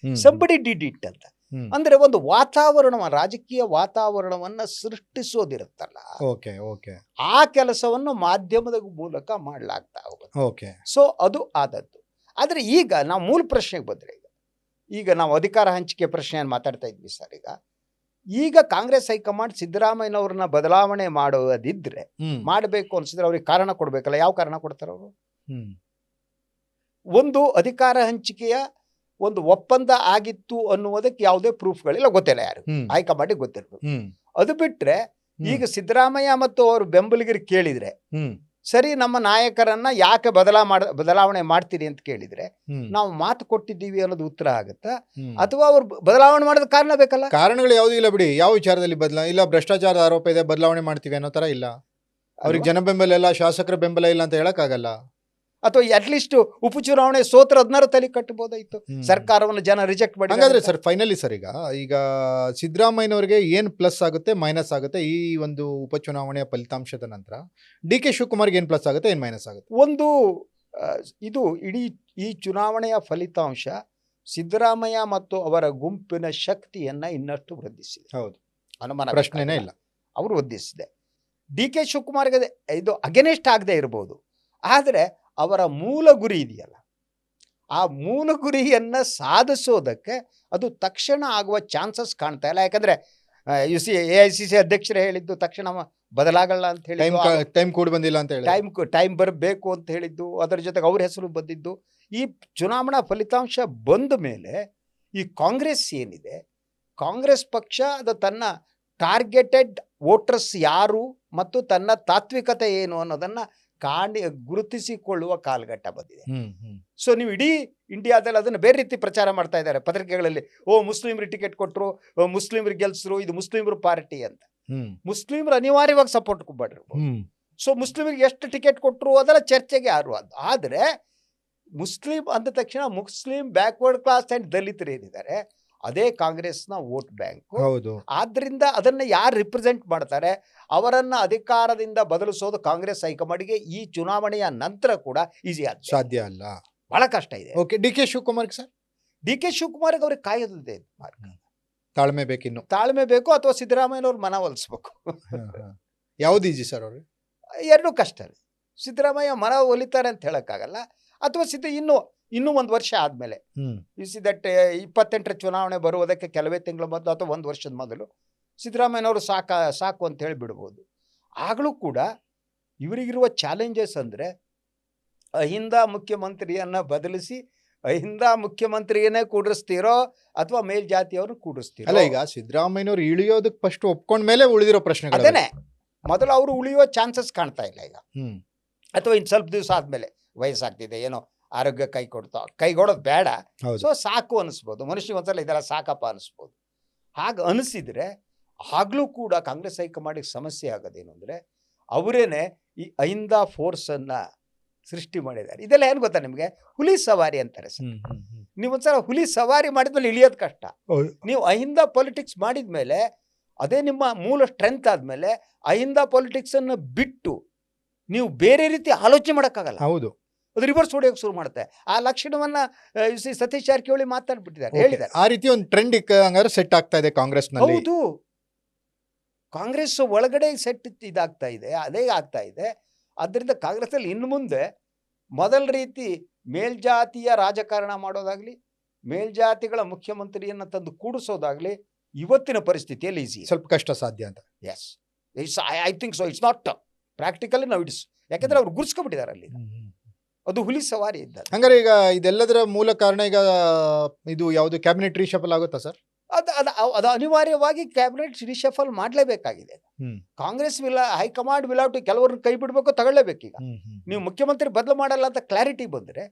ಸಂಬಡಿ ಡಿಡ್ ಇಟ್ ಅಂತ ಅಂದ್ರೆ ಒಂದು ವಾತಾವರಣ, ರಾಜಕೀಯ ವಾತಾವರಣವನ್ನ ಸೃಷ್ಟಿಸೋದಿರುತ್ತಲ್ಲ, ಓಕೆ ಓಕೆ ಆ ಕೆಲಸವನ್ನು ಮಾಧ್ಯಮದ ಮೂಲಕ ಮಾಡಲಾಗ್ತಾ ಹೋಗುತ್ತೆ. ಓಕೆ ಸೊ ಅದು ಆದದ್ದು. ಆದ್ರೆ ಈಗ ನಾವು ಮೂಲ ಪ್ರಶ್ನೆಗೆ ಬಂದ್ರೆ, ಈಗ ನಾವು ಅಧಿಕಾರ ಹಂಚಿಕೆ ಪ್ರಶ್ನೆಯನ್ನು ಮಾತಾಡ್ತಾ ಇದ್ವಿ ಸರ್. ಈಗ ಕಾಂಗ್ರೆಸ್ ಹೈಕಮಾಂಡ್ ಸಿದ್ದರಾಮಯ್ಯನವ್ರನ್ನ ಬದಲಾವಣೆ ಮಾಡೋದಿದ್ರೆ, ಮಾಡಬೇಕು ಅನ್ಸಿದ್ರೆ ಅವ್ರಿಗೆ ಕಾರಣ ಕೊಡ್ಬೇಕಲ್ಲ. ಯಾವ ಕಾರಣ ಕೊಡ್ತಾರೆ ಅವರು? ಒಂದು ಅಧಿಕಾರ ಹಂಚಿಕೆಯ ಒಂದು ಒಪ್ಪಂದ ಆಗಿತ್ತು ಅನ್ನುವುದಕ್ಕೆ ಯಾವುದೇ ಪ್ರೂಫ್ಗಳಿಲ್ಲ, ಗೊತ್ತಿಲ್ಲ. ಯಾರು ಹೈಕಮಾಂಡಿಗೆ ಗೊತ್ತಿರ್ಬೇಕು. ಅದು ಬಿಟ್ರೆ ಈಗ ಸಿದ್ದರಾಮಯ್ಯ ಮತ್ತು ಅವರು ಬೆಂಬಲಿಗರು ಕೇಳಿದ್ರೆ, ಸರಿ ನಮ್ಮ ನಾಯಕರನ್ನ ಯಾಕೆ ಬದಲಾವಣೆ ಮಾಡ್ತೀರಿ ಅಂತ ಕೇಳಿದ್ರೆ, ನಾವು ಮಾತು ಕೊಟ್ಟಿದ್ದೀವಿ ಅನ್ನೋದು ಉತ್ತರ ಆಗುತ್ತಾ, ಅಥವಾ ಅವ್ರು ಬದಲಾವಣೆ ಮಾಡೋದ ಕಾರಣ ಬೇಕಲ್ಲ? ಕಾರಣಗಳು ಯಾವ್ದು ಇಲ್ಲ ಬಿಡಿ. ಯಾವ ವಿಚಾರದಲ್ಲಿ ಇಲ್ಲ ಭ್ರಷ್ಟಾಚಾರದ ಆರೋಪ ಇದೆ ಬದಲಾವಣೆ ಮಾಡ್ತೀವಿ ಅನ್ನೋ ತರ ಇಲ್ಲ. ಅವ್ರಿಗೆ ಜನ ಬೆಂಬಲ ಇಲ್ಲ, ಶಾಸಕರ ಬೆಂಬಲ ಇಲ್ಲ ಅಂತ ಹೇಳಕ್ ಆಗಲ್ಲ. ಅಥವಾ ಅಟ್ಲೀಸ್ಟ್ ಉಪಚುನಾವಣೆ ಸೋತ್ರ 16 ತಲೆ ಕಟ್ಟಬಹುದಾಯ್ತು. ಸರ್ಕಾರವನ್ನು ಜನ ರಿಜೆಕ್ಟ್ ಮಾಡಿ. ಹಾಗಾದ್ರೆ ಸರ್ ಫೈನಲಿ ಸರ್, ಈಗ ಸಿದ್ದರಾಮಯ್ಯನವರಿಗೆ ಏನ್ ಪ್ಲಸ್ ಆಗುತ್ತೆ ಮೈನಸ್ ಆಗುತ್ತೆ ಈ ಒಂದು ಉಪಚುನಾವಣೆಯ ಫಲಿತಾಂಶದ ನಂತರ? ಡಿ ಕೆ ಶಿವಕುಮಾರ್ಗೆ ಏನ್ ಪ್ಲಸ್ ಆಗುತ್ತೆ ಏನ್ ಮೈನಸ್ ಆಗುತ್ತೆ? ಒಂದು ಇದು ಇಡೀ ಈ ಚುನಾವಣೆಯ ಫಲಿತಾಂಶ ಸಿದ್ದರಾಮಯ್ಯ ಮತ್ತು ಅವರ ಗುಂಪಿನ ಶಕ್ತಿಯನ್ನ ಇನ್ನಷ್ಟು ವೃದ್ಧಿಸಿದೆ. ಹೌದು, ಅನುಮಾನ ಪ್ರಶ್ನೆನೇ ಇಲ್ಲ. ಅವರು ವೃದ್ಧಿಸಿದೆ. ಡಿ ಕೆ ಶಿವಕುಮಾರ್ಗೆ ಇದು ಅಗೇನೆಸ್ಟ್ ಆಗದೆ ಇರಬಹುದು, ಆದರೆ ಅವರ ಮೂಲ ಗುರಿ ಇದೆಯಲ್ಲ, ಆ ಮೂಲ ಗುರಿಯನ್ನ ಸಾಧಿಸೋದಕ್ಕೆ ಅದು ತಕ್ಷಣ ಆಗುವ ಚಾನ್ಸಸ್ ಕಾಣ್ತಾ ಇಲ್ಲ. ಯಾಕಂದ್ರೆ AICC ಅಧ್ಯಕ್ಷರೇ ಹೇಳಿದ್ದು ತಕ್ಷಣ ಬದಲಾಗಲ್ಲ ಅಂತ ಹೇಳಿ, ಟೈಮ್ ಕೂಡ ಬಂದಿಲ್ಲ ಅಂತ ಹೇಳಿ, ಟೈಮ್ ಬರಬೇಕು ಅಂತ ಹೇಳಿದ್ದು, ಅದರ ಜೊತೆಗೆ ಅವ್ರ ಹೆಸರು ಬಂದಿದ್ದು. ಈ ಚುನಾವಣಾ ಫಲಿತಾಂಶ ಬಂದ ಮೇಲೆ ಈ ಕಾಂಗ್ರೆಸ್ ಏನಿದೆ, ಕಾಂಗ್ರೆಸ್ ಪಕ್ಷ ಅದು ತನ್ನ ಟಾರ್ಗೆಟೆಡ್ ವೋಟರ್ಸ್ ಯಾರು ಮತ್ತು ತನ್ನ ತಾತ್ವಿಕತೆ ಏನು ಅನ್ನೋದನ್ನ ಗುರುತಿಸಿಕೊಳ್ಳುವ ಕಾಲಘಟ್ಟ ಬಂದಿದೆ. ಸೊ ನೀವು ಇಡೀ ಇಂಡಿಯಾದಲ್ಲಿ ಅದನ್ನು ಬೇರೆ ರೀತಿ ಪ್ರಚಾರ ಮಾಡ್ತಾ ಇದ್ದಾರೆ ಪತ್ರಿಕೆಗಳಲ್ಲಿ. ಮುಸ್ಲಿಮ್ರಿಗೆ ಟಿಕೆಟ್ ಕೊಟ್ಟರು, ಮುಸ್ಲಿಮ್ರಿಗೆ ಗೆಲ್ಸಿದ್ರು, ಇದು ಮುಸ್ಲಿಮ್ರ ಪಾರ್ಟಿ ಅಂತ. ಮುಸ್ಲಿಮ್ರು ಅನಿವಾರ್ಯವಾಗಿ ಸಪೋರ್ಟ್ ಮಾಡಿರ್ಬೋದು. ಸೊ ಮುಸ್ಲಿಮ್ರಿಗೆ ಎಷ್ಟು ಟಿಕೆಟ್ ಕೊಟ್ಟರು ಅದರ ಚರ್ಚೆಗೆ ಯಾರು ಅದು. ಆದರೆ ಮುಸ್ಲಿಂ ಅಂದ ತಕ್ಷಣ ಮುಸ್ಲಿಂ ಬ್ಯಾಕ್ವರ್ಡ್ ಕ್ಲಾಸ್ ಅಂಡ್ ದಲಿತರು ಏನಿದ್ದಾರೆ ಅದೇ ಕಾಂಗ್ರೆಸ್ನ ವೋಟ್ ಬ್ಯಾಂಕ್. ಆದ್ರಿಂದ ಅದನ್ನ ಯಾರು ರಿಪ್ರೆಸೆಂಟ್ ಮಾಡ್ತಾರೆ ಅವರನ್ನ ಅಧಿಕಾರದಿಂದ ಬದಲಿಸೋದು ಕಾಂಗ್ರೆಸ್ ಹೈಕಮಾಂಡ್ಗೆ ಈ ಚುನಾವಣೆಯ ನಂತರ ಕೂಡ ಈಸಿ ಸಾಧ್ಯ ಅಲ್ಲ, ಬಹಳ ಕಷ್ಟ ಇದೆ. Okay, D K Shivakumar sir? D K ಶಿವಕುಮಾರ್ಗೆ ಅವ್ರಿಗೆ ಕಾಯೋದಿದೆ, ತಾಳ್ಮೆ ಬೇಕಿನ್ನು. ತಾಳ್ಮೆ ಬೇಕು, ಅಥವಾ ಸಿದ್ದರಾಮಯ್ಯನವ್ರು ಮನವೊಲಿಸ್ಬೇಕು. ಯಾವ್ದು ಈಜಿ ಸರ್? ಅವ್ರಿಗೆ ಎರಡೂ ಕಷ್ಟನೇ. ಸಿದ್ದರಾಮಯ್ಯ ಮನ ಒಲಿತಾರೆ ಅಂತ ಹೇಳಕ್ಕಾಗಲ್ಲ, ಅಥವಾ ಇನ್ನೂ ಒಂದು ವರ್ಷ ಆದ್ಮೇಲೆ ದಟ್ 28ರ ಚುನಾವಣೆ ಬರುವುದಕ್ಕೆ ಕೆಲವೇ ತಿಂಗಳ ಮೊದಲು ಅಥವಾ ಒಂದು ವರ್ಷದ ಮೊದಲು ಸಿದ್ದರಾಮಯ್ಯನವರು ಸಾಕು ಅಂತ ಹೇಳಿ ಬಿಡ್ಬೋದು. ಆಗಲೂ ಕೂಡ ಇವರಿಗಿರುವ ಚಾಲೆಂಜಸ್ ಅಂದರೆ, ಅಹಿಂದ ಮುಖ್ಯಮಂತ್ರಿಯನ್ನ ಬದಲಿಸಿ ಅಹಿಂದ ಮುಖ್ಯಮಂತ್ರಿಯನ್ನೇ ಕೂಡಿಸ್ತೀರೋ ಅಥವಾ ಮೇಲ್ಜಾತಿಯವ್ರನ್ನ ಕೂಡಿಸ್ತೀರೋ? ಅಲ್ಲ, ಈಗ ಸಿದ್ದರಾಮಯ್ಯನವ್ರು ಇಳಿಯೋದಕ್ಕೆ ಫಸ್ಟ್ ಒಪ್ಕೊಂಡ್ಮೇಲೆ ಉಳಿದಿರೋ ಪ್ರಶ್ನೆ ಅದೇನೆ. ಮೊದಲು ಅವರು ಉಳಿಯುವ ಚಾನ್ಸಸ್ ಕಾಣ್ತಾ ಇಲ್ಲ ಈಗ, ಅಥವಾ ಇನ್ನು ಸ್ವಲ್ಪ ದಿವಸ ಆದ್ಮೇಲೆ ವಯಸ್ಸಾಗ್ತಿದೆ, ಏನೋ ಆರೋಗ್ಯ ಕೈಗೊಡೋದು ಬೇಡ, ಸೊ ಸಾಕು ಅನಿಸ್ಬೋದು. ಮನುಷ್ಯನಿಗೆ ಒಂದ್ಸಲ ಇದೆಲ್ಲ ಸಾಕಪ್ಪ ಅನಿಸ್ಬೋದು. ಹಾಗೆ ಅನಿಸಿದ್ರೆ ಆಗ್ಲೂ ಕೂಡ ಕಾಂಗ್ರೆಸ್ ಹೈಕಮಾಂಡಿಗೆ ಸಮಸ್ಯೆ ಆಗೋದೇನು ಅಂದರೆ, ಅವರೇನೆ ಈ ಅಹಿಂದ ಫೋರ್ಸನ್ನ ಸೃಷ್ಟಿ ಮಾಡಿದ್ದಾರೆ. ಇದೆಲ್ಲ ಏನು ಗೊತ್ತಾ ನಿಮಗೆ? ಹುಲಿ ಸವಾರಿ ಅಂತಾರೆ ಸರ್. ನೀವು ಒಂದ್ಸಲ ಹುಲಿ ಸವಾರಿ ಮಾಡಿದ್ಮೇಲೆ ಇಳಿಯೋದು ಕಷ್ಟ. ನೀವು ಅಹಿಂದ ಪೊಲಿಟಿಕ್ಸ್ ಮಾಡಿದ್ಮೇಲೆ, ಅದೇ ನಿಮ್ಮ ಮೂಲ ಸ್ಟ್ರೆಂತ್ ಆದ್ಮೇಲೆ, ಅಹಿಂದ ಪಾಲಿಟಿಕ್ಸ್ ಅನ್ನು ಬಿಟ್ಟು ನೀವು ಬೇರೆ ರೀತಿ ಆಲೋಚನೆ ಮಾಡೋಕ್ಕಾಗಲ್ಲ. ಹೌದು, ಅದು ರಿವರ್ಸ್ ಹೊಡೆಯೋಕೆ ಶುರು ಮಾಡುತ್ತೆ. ಆ ಲಕ್ಷಣವನ್ನ ಸತೀಶ್ ಜಾರಕಿಹೊಳಿ ಮಾತಾಡ್ಬಿಟ್ಟಿದ್ದಾರೆ, ಹೇಳಿದ್ದಾರೆ. ಆ ರೀತಿ ಒಂದು ಟ್ರೆಂಡ್ ಹಂಗಾದ್ರೆ ಸೆಟ್ ಆಗ್ತಾ ಇದೆ ಕಾಂಗ್ರೆಸ್ ನಲ್ಲಿ. ಹೌದು, ಕಾಂಗ್ರೆಸ್ ಒಳಗಡೆ ಸೆಟ್ ಇದಾಗ್ತಾ ಇದೆ, ಅದೇ ಆಗ್ತಾ ಇದೆ. ಆದ್ದರಿಂದ ಕಾಂಗ್ರೆಸ್ ಅಲ್ಲಿ ಇನ್ನು ಮುಂದೆ ಮೊದಲ ರೀತಿ ಮೇಲ್ಜಾತಿಯ ರಾಜಕಾರಣ ಮಾಡೋದಾಗ್ಲಿ, ಮೇಲ್ಜಾತಿಗಳ ಮುಖ್ಯಮಂತ್ರಿಯನ್ನ ತಂದು ಕೂಡಿಸೋದಾಗ್ಲಿ ಇವತ್ತಿನ ಪರಿಸ್ಥಿತಿಯಲ್ಲಿ ಈಸಿ. ಸ್ವಲ್ಪ ಕಷ್ಟ ಸಾಧ್ಯ ಅಂತ. Yes, I think so. It's not practically ನಾವು ಇಟ್ಸ್, ಯಾಕಂದ್ರೆ ಅವ್ರು ಗುರ್ಸ್ಕೊಬಿಟ್ಟಿದ್ದಾರೆ ಅಲ್ಲಿ. ಅದು ಹುಲಿ ಸವಾರಿ ಇದ್ದಾರೆ. ಹಂಗಾರೆ ಈಗ ಇದೆಲ್ಲದರ ಮೂಲ ಕಾರಣ ಈಗ ಇದು ಯಾವುದು ಕ್ಯಾಬಿನೆಟ್ ರೀಶಫಲ್ ಆಗುತ್ತಾ ಸರ್? ಅದು ಅನಿವಾರ್ಯವಾಗಿ ಕ್ಯಾಬಿನೆಟ್ ರಿಶಫಲ್ ಮಾಡಲೇಬೇಕಾಗಿದೆ. ಕಾಂಗ್ರೆಸ್ ಹೈಕಮಾಂಡ್ ವಿಲ್ ಕೆಲವ್ರನ್ನ ಕೈ ಬಿಡಬೇಕು, ತಗೊಳ್ಳೇಬೇಕೀಗ. ನೀವು ಮುಖ್ಯಮಂತ್ರಿ ಬದಲು ಮಾಡಲ್ಲ ಅಂತ ಕ್ಲಾರಿಟಿ ಬಂದ್ರೆ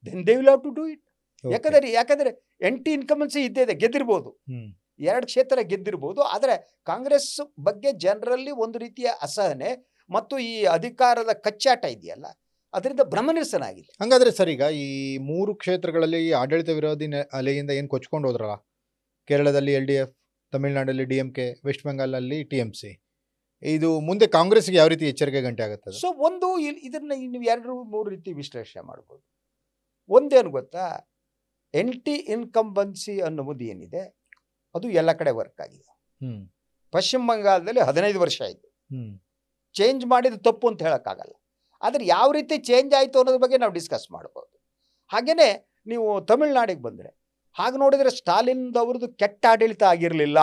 then they will have to do it. ಯಾಕಂದ್ರೆ ಎಂಟಿ ಇನ್ಕಮೆನ್ಸಿ ಇದ್ದೇ ಗೆದ್ದಿರ್ಬೋದು, 2 ಕ್ಷೇತ್ರ ಗೆದ್ದಿರ್ಬೋದು. ಆದರೆ ಕಾಂಗ್ರೆಸ್ ಬಗ್ಗೆ ಜನರಲ್ಲಿ ಒಂದು ರೀತಿಯ ಅಸಹನೆ ಮತ್ತು ಈ ಅಧಿಕಾರದ ಕಚ್ಚಾಟ ಇದೆಯಲ್ಲ, ಅದರಿಂದ ಭ್ರಮನಿರಸನ ಆಗಿದೆ. ಹಂಗಾದ್ರೆ ಸರ್, ಈಗ ಈ 3 ಕ್ಷೇತ್ರಗಳಲ್ಲಿ ಆಡಳಿತ ವಿರೋಧಿ ಅಲೆಯಿಂದ ಏನು ಕೊಚ್ಕೊಂಡು ಹೋದ್ರಲ್ಲ, ಕೇರಳದಲ್ಲಿ LDF, ತಮಿಳುನಾಡಲ್ಲಿ DMK, ವೆಸ್ಟ್ ಬೆಂಗಾಲ್ನಲ್ಲಿ TMC, ಇದು ಮುಂದೆ ಕಾಂಗ್ರೆಸ್ಗೆ ಯಾವ ರೀತಿ ಎಚ್ಚರಿಕೆ ಗಂಟೆ ಆಗುತ್ತೆ? ಸೊ ಒಂದು ಇದನ್ನ ನೀವು 2-3 ರೀತಿ ವಿಶ್ಲೇಷಣೆ ಮಾಡ್ಬೋದು. ಒಂದೇನು ಗೊತ್ತಾ, ಎಂಟಿ ಇನ್ಕಂಬನ್ಸಿ ಅನ್ನುವುದು ಏನಿದೆ ಅದು ಎಲ್ಲ ಕಡೆ ವರ್ಕ್ ಆಗಿದೆ. ಪಶ್ಚಿಮ ಬಂಗಾಳದಲ್ಲಿ 15 ವರ್ಷ ಆಯಿತು. ಚೇಂಜ್ ಮಾಡಿದ ತಪ್ಪು ಅಂತ ಹೇಳೋಕ್ಕಾಗಲ್ಲ, ಆದರೆ ಯಾವ ರೀತಿ ಚೇಂಜ್ ಆಯಿತು ಅನ್ನೋದ್ರ ಬಗ್ಗೆ ನಾವು ಡಿಸ್ಕಸ್ ಮಾಡ್ಬೋದು. ಹಾಗೆಯೇ ನೀವು ತಮಿಳ್ನಾಡಿಗೆ ಬಂದರೆ, ಹಾಗೆ ನೋಡಿದರೆ ಸ್ಟಾಲಿನ್ದವ್ರದ್ದು ಕೆಟ್ಟ ಆಡಳಿತ ಆಗಿರಲಿಲ್ಲ.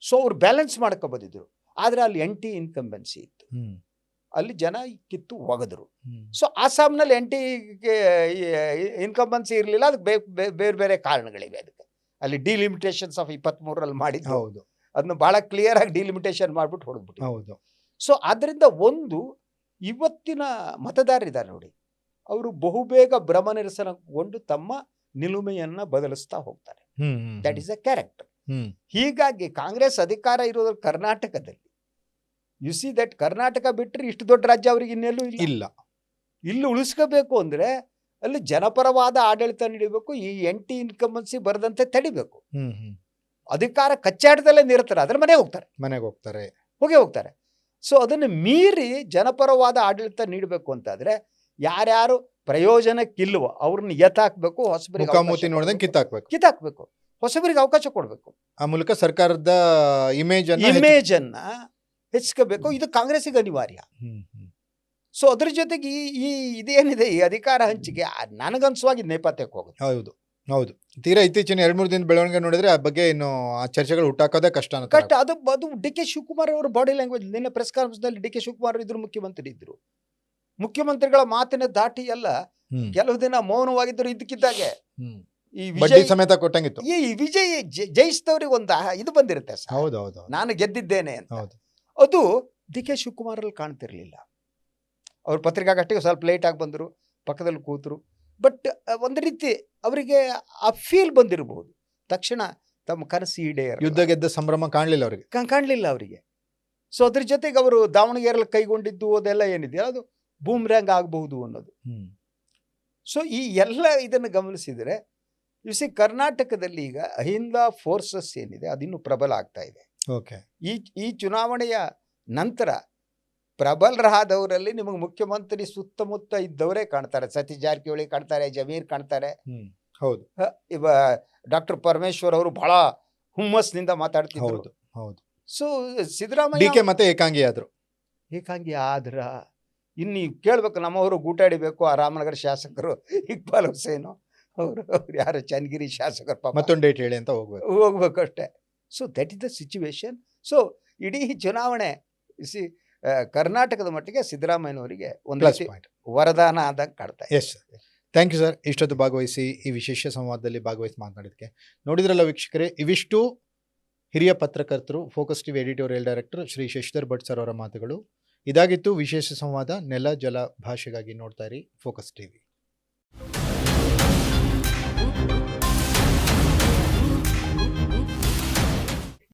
ಸೊ ಅವ್ರು ಬ್ಯಾಲೆನ್ಸ್ ಮಾಡ್ಕೊ ಬಂದಿದ್ರು. ಆದರೆ ಅಲ್ಲಿ ಎಂಟಿ ಇನ್ಕಂಬೆನ್ಸಿ ಇತ್ತು, ಅಲ್ಲಿ ಜನ ಕಿತ್ತು ಒಗೆದ್ರು. ಸೊ ಆಸಾಮ್ನಲ್ಲಿ ಎಂಟಿ ಇನ್ಕಂಬೆನ್ಸಿ ಇರಲಿಲ್ಲ. ಅದಕ್ಕೆ ಬೇರೆ ಬೇರೆ ಕಾರಣಗಳಿವೆ. ಅದಕ್ಕೆ ಅಲ್ಲಿ ಡಿಲಿಮಿಟೇಷನ್ಸ್ ಆಫ್ 23ರಲ್ಲಿ ಮಾಡಿದ್ದು. ಹೌದು, ಅದನ್ನ ಬಹಳ ಕ್ಲಿಯರ್ ಆಗಿ ಡಿಲಿಮಿಟೇಷನ್ ಮಾಡ್ಬಿಟ್ಟು ಹೊಡೆದ್ಬಿಟ್ಟು. ಹೌದು. ಸೊ ಅದರಿಂದ ಒಂದು ಇವತ್ತಿನ ಮತದಾರರಿದ್ದಾರೆ ನೋಡಿ, ಅವರು ಬಹುಬೇಗ ಭ್ರಮನಿರಸನಗೊಂಡು ತಮ್ಮ ನಿಲುಮೆಯನ್ನ ಬದಲಿಸ್ತಾ ಹೋಗ್ತಾರೆ. That is a character. ಹೀಗಾಗಿ ಕಾಂಗ್ರೆಸ್ ಅಧಿಕಾರ ಇರೋದ್ರ ಕರ್ನಾಟಕದಲ್ಲಿ, ಯು ಸಿ ದಟ್ ಕರ್ನಾಟಕ ಬಿಟ್ಟರೆ ಇಷ್ಟು ದೊಡ್ಡ ರಾಜ್ಯ ಅವರಿಗೆ ಇನ್ನೆಲ್ಲೂ ಇಲ್ಲ. ಇಲ್ಲಿ ಉಳಿಸ್ಕೋಬೇಕು ಅಂದ್ರೆ ಅಲ್ಲಿ ಜನಪರವಾದ ಆಡಳಿತ ನೀಡಬೇಕು, ಈ ಎಂಟಿ ಇನ್ಕಂಬೆನ್ಸಿ ಬರದಂತೆ ತಡಿಬೇಕು. ಅಧಿಕಾರ ಕಚ್ಚಾಟದಲ್ಲೇ ನಿರತರ, ಅದ್ರ ಮನೆಗೆ ಹೋಗ್ತಾರೆ. ಸೊ ಅದನ್ನು ಮೀರಿ ಜನಪರವಾದ ಆಡಳಿತ ನೀಡಬೇಕು ಅಂತಾದ್ರೆ ಯಾರ್ಯಾರು ಪ್ರಯೋಜನಕ್ಕಿಲ್ವೋ ಅವ್ರನ್ನ ಎತ್ತಾಕ್ಬೇಕು, ಹೊಸಬರಿಗೆ ಕಿತ್ತಾಕ್ಬೇಕು, ಹೊಸಬರಿಗೆ ಅವಕಾಶ ಕೊಡಬೇಕು. ಆ ಮೂಲಕ ಸರ್ಕಾರದ ಇಮೇಜ್ ಅನ್ನ ಹೆಚ್ಚಿಸಬೇಕು. ಇದು ಕಾಂಗ್ರೆಸ್ಸಿಗೆ ಅನಿವಾರ್ಯ. ಸೊ ಅದ್ರ ಜೊತೆಗೆ ಈ ಇದೇನಿದೆ ಈ ಅಧಿಕಾರ ಹಂಚಿಕೆ ನನಗನ್ಸುವಾಗಿ ನೇಪಥ್ಯಕ್ಕೆ ಹೋಗುತ್ತೆ. ಹೌದು. ತೀರಾ ಇತ್ತೀಚಿನ 2-3 ದಿನದ ಬೆಳವಣಿಗೆ ನೋಡಿದ್ರೆ ಆ ಬಗ್ಗೆ ಇನ್ನು ಆ ಚರ್ಚೆಗಳು ಹುಟ್ಟಾಕೋದೇ ಕಷ್ಟ. ಅದು ಡಿ ಕೆ ಶಿವಕುಮಾರ್ ಅವರ ಬಾಡಿ ಲ್ಯಾಂಗ್ವೇಜ್. ನಿನ್ನೆ ಪ್ರೆಸ್ ಕಾನ್ಫರೆನ್ಸ್ನಲ್ಲಿ ಡಿ ಕೆ ಶಿವಕುಮಾರ್ ಇದ್ರು, ಮುಖ್ಯಮಂತ್ರಿ ಇದ್ರು. ಮುಖ್ಯಮಂತ್ರಿಗಳ ಮಾತಿನ ದಾಟಿ ಎಲ್ಲ ಕೆಲವು ದಿನ ಮೌನವಾಗಿದ್ದರು. ಇದಕ್ಕಿದ್ದಾಗೆ ಈ ವಿಜಯ ಸಮೇತ ಕೊಟ್ಟಂಗಿತ್ತು. ಈ ವಿಜಯ್ ಜಯಿಸಿದವ್ರಿಗೆ ಒಂದು ಇದು ಬಂದಿರುತ್ತೆ, ನಾನು ಗೆದ್ದಿದ್ದೇನೆ ಅಂತ. ಅದು ಡಿ ಕೆ ಶಿವಕುಮಾರ್ ಅಲ್ಲಿ ಕಾಣ್ತಿರ್ಲಿಲ್ಲ. ಅವ್ರ ಪತ್ರಿಕಾಗೋಷ್ಠಿಗೆ ಸ್ವಲ್ಪ ಲೇಟ್ ಆಗಿ ಬಂದರು, ಪಕ್ಕದಲ್ಲಿ ಕೂತರು. ಬಟ್ ಒಂದು ರೀತಿ ಅವರಿಗೆ ಆ ಫೀಲ್ ಬಂದಿರಬಹುದು. ತಕ್ಷಣ ತಮ್ಮ ಕನಸು ಈಡೇರ, ಯುದ್ಧ ಗೆದ್ದ ಸಂಭ್ರಮ ಕಾಣಲಿಲ್ಲ ಅವರಿಗೆ. ಸೊ ಅದ್ರ ಜೊತೆಗೆ ಅವರು ದಾವಣಗೆರೆಯಲ್ಲಿ ಕೈಗೊಂಡಿದ್ದು ಅದೆಲ್ಲ ಏನಿದೆ ಅದು ಬೂಮ್ರ್ಯಾಂಗ್ ಆಗಬಹುದು ಅನ್ನೋದು. ಸೊ ಈ ಎಲ್ಲ ಇದನ್ನು ಗಮನಿಸಿದರೆ ಸಿ ಕರ್ನಾಟಕದಲ್ಲಿ ಈಗ ಅಹಿಂದ ಫೋರ್ಸಸ್ ಏನಿದೆ ಅದಿನ್ನೂ ಪ್ರಬಲ ಆಗ್ತಾ ಇದೆ. ಈ ಚುನಾವಣೆಯ ನಂತರ ಪ್ರಬಲರಾದವರಲ್ಲಿ ನಿಮಗೆ ಮುಖ್ಯಮಂತ್ರಿ ಸುತ್ತಮುತ್ತ ಇದ್ದವರೇ ಕಾಣ್ತಾರೆ. ಸತೀಶ್ ಜಾರಕಿಹೊಳಿ ಕಾಣ್ತಾರೆ, ಜಮೀರ್ ಕಾಣ್ತಾರೆ. ಇವ ಡಾಕ್ಟರ್ ಪರಮೇಶ್ವರ್ ಅವರು ಬಹಳ ಹುಮ್ಮಸ್ನಿಂದ ಮಾತಾಡ್ತಿದ್ರು. ಸೊ ಸಿದ್ದರಾಮಯ್ಯ ಮತ್ತೆ ಏಕಾಂಗಿ ಆದ್ರ ಇನ್ನು ಕೇಳ್ಬೇಕು, ನಮ್ಮವರು ಗೂಟಾಡಿಬೇಕು. ಆ ರಾಮನಗರ ಶಾಸಕರು ಇಕ್ಬಾಲ್ ಹುಸೇನು ಅವರು ಯಾರು ಚನ್ನಗಿರಿ ಶಾಸಕರು ಪಾಪ ಮತ್ತೊಂದು ಡೇಟ್ ಹೇಳಿ ಅಂತ ಹೋಗ್ಬೇಕು ಅಷ್ಟೇ. So that is the situation. So ಇಡೀ ಚುನಾವಣೆ ಕರ್ನಾಟಕದ ಮಟ್ಟಿಗೆ ಸಿದ್ದರಾಮಯ್ಯನವರಿಗೆ ಒಂದು ವರದಾನ ಆದಂಗೆ ಕಾಡ್ತಾ ಇದೆ. ಥ್ಯಾಂಕ್ ಯು ಸರ್, ಇಷ್ಟೊತ್ತು ಭಾಗವಹಿಸಿ ಈ ವಿಶೇಷ ಸಂವಾದದಲ್ಲಿ ಭಾಗವಹಿಸಿ ಮಾತನಾಡಿದ್ದಕ್ಕೆ. ನೋಡಿದ್ರಲ್ಲ ವೀಕ್ಷಕರೇ, ಇವಿಷ್ಟು ಹಿರಿಯ ಪತ್ರಕರ್ತರು, focus TV editorial director Shri Shashidhar Bhat sir ಅವರ ಮಾತುಗಳು. ಇದಾಗಿತ್ತು ವಿಶೇಷ ಸಂವಾದ. ನೆಲ ಜಲ ಭಾಷೆಗಾಗಿ ನೋಡ್ತಾ ಇರಿ ಫೋಕಸ್ ಟಿವಿ.